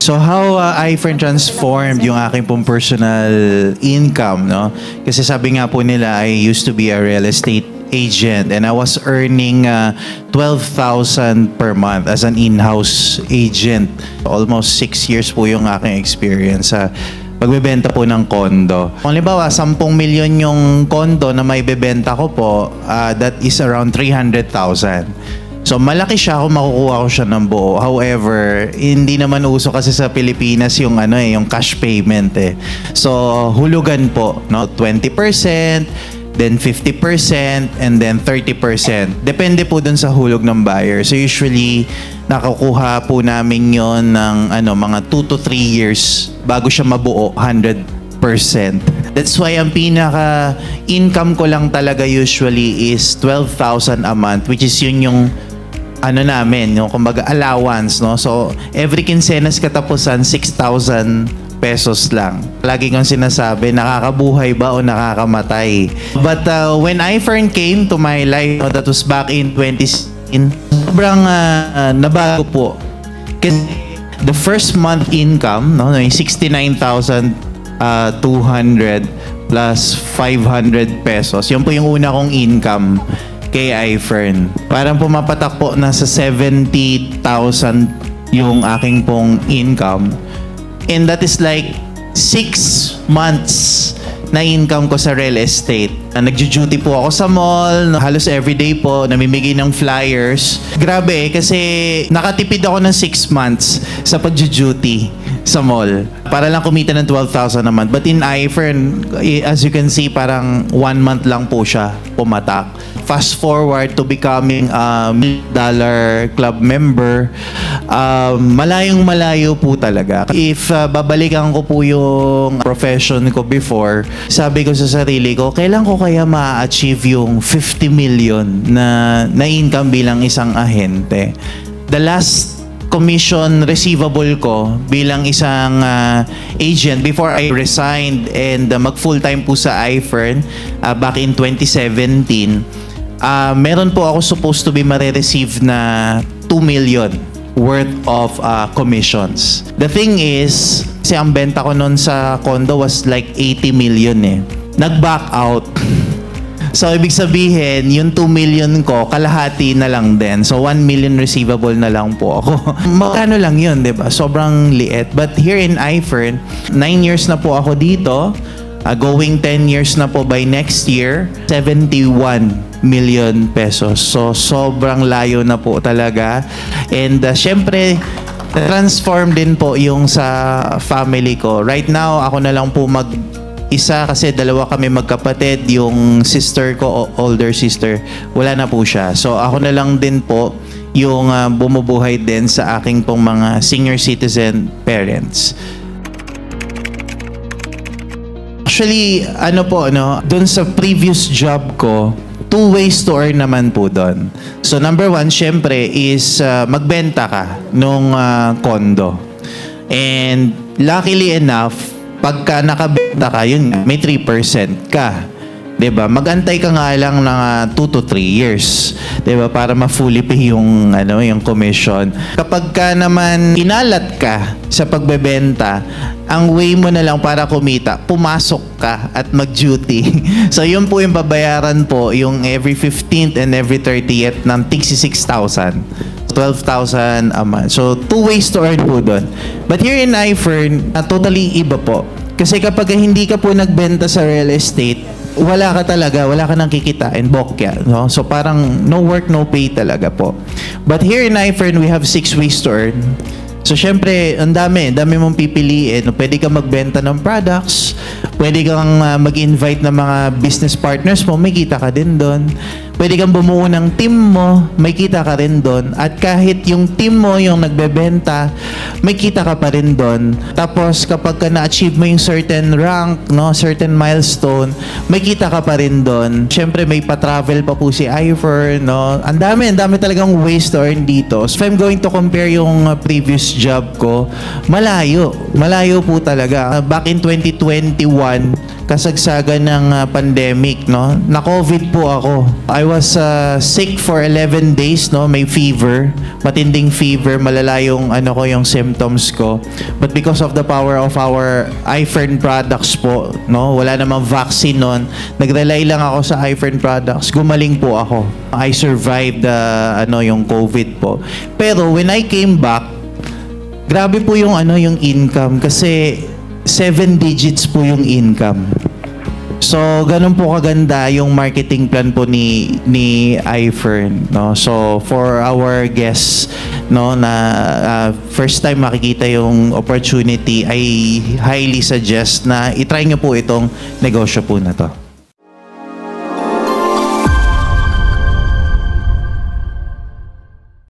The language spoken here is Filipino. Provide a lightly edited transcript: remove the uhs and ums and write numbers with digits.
So how iFern transformed yung aking pong personal income, no? Kasi sabi nga po nila, I used to be a real estate agent and I was earning 12,000 per month as an in-house agent. Almost 6 years po yung aking experience sa pagbebenta po ng kondo. Kung halimbawa, 10 milyon yung kondo na may bebenta ko po, that is around 300,000. So malaki siya kung makukuha ko siya ng buo. However, hindi naman uso kasi sa Pilipinas yung yung cash payment eh. So hulugan po, no? 20%, then 50%, and then 30%. Depende po dun sa hulog ng buyer. So usually nakukuha po namin yon ng mga 2 to 3 years bago siya mabuo 100%. That's why ang pinaka-income ko lang talaga usually is 12,000 a month, which is yun yung namin, yung kumbaga allowance, no? So, every quincenas katapusan, 6,000 pesos lang. Lagi kong sinasabi, nakakabuhay ba o nakakamatay? But when iFern came to my life, that was back in 2016, sobrang nabago po. Kasi the first month income, no, yung 69,200 plus 500 pesos. Yun po yung una kong income kay iFern. Parang pumapatak po na sa 70,000 yung aking pong income. And that is like 6 months na income ko sa real estate. Nagjo-duty po ako sa mall, halos everyday po, namimigay ng flyers. Grabe, kasi nakatipid ako ng 6 months sa pagjo-duty sa mall para lang kumita ng 12,000 a month. But in iFern, as you can see, parang 1 month lang po siya pumatak. Fast forward to becoming a $1 club member, malayong malayo po talaga. If babalikan ko po yung profession ko before, sabi ko sa sarili ko, kailan ko kaya ma-achieve yung 50 million na income bilang isang ahente? The last commission receivable ko bilang isang agent before I resigned and mag-full-time po sa iFern back in 2017, meron po ako supposed to be marireceive na 2 million worth of commissions. The thing is, kasi ang benta ko noon sa condo was like 80 million eh. Nag-back out. So, ibig sabihin, yung 2 million ko, kalahati na lang din. So, 1 million receivable na lang po ako. Magkano lang yun, di ba? Sobrang liit. But here in iFern, 9 years na po ako dito. Going 10 years na po by next year, 71 million pesos. So, sobrang layo na po talaga. And syempre, transform din po yung sa family ko. Right now, ako na lang po isa kasi dalawa kami magkapatid. Yung sister ko, older sister, wala na po siya. So ako na lang din po yung bumubuhay din sa aking pong mga senior citizen parents. Actually, doon sa previous job ko, 2 ways to earn naman po doon. So number 1, syempre, is magbenta ka nung condo. And luckily enough, pagka nakabenta ka, yun, may 3% ka. 'Di ba? Magantay ka nga lang ng 2 to 3 years, 'di ba? Para ma-fully pay yung yung commission. Kapag ka naman inalat ka sa pagbebenta, ang way mo na lang para kumita, pumasok ka at mag-duty. So yun po yung babayaran po, yung every 15th and every 30th ng tig 6,000. 12,000 a month. So, 2 ways to earn po doon. But here in iFern, totally iba po. Kasi kapag hindi ka po nagbenta sa real estate, wala ka nang kikitain, bokya. No? So, parang no work, no pay talaga po. But here in iFern, we have 6 ways to earn. So, syempre, ang dami mong pipiliin. Pwede kang magbenta ng products, pwede kang mag-invite ng mga business partners mo, may kita ka din doon. Pwede kang bumuo ng team mo, may kita ka rin doon. At kahit yung team mo yung nagbebenta, may kita ka pa rin doon. Tapos kapag ka na-achieve mo yung certain rank, certain milestone, may kita ka pa rin doon. Siyempre may pa-travel pa po si iFern, Ang dami talagang ways to earn dito. So if I'm going to compare yung previous job ko, malayo po talaga. Back in 2021, kasagsagan ng pandemic, no? Na-COVID po ako. I was sick for 11 days, no? May fever, matinding fever, malala yung yung symptoms ko. But because of the power of our iFern products po, no? Wala namang vaccine noon. Nag-rely lang ako sa iFern products. Gumaling po ako. I survived yung COVID po. Pero when I came back, grabe po yung yung income kasi 7 digits po yung income. So, ganun po kaganda yung marketing plan po ni iFern, no? So, for our guests, no, na first time makikita yung opportunity, I highly suggest na i-try nyo po itong negosyo po na to.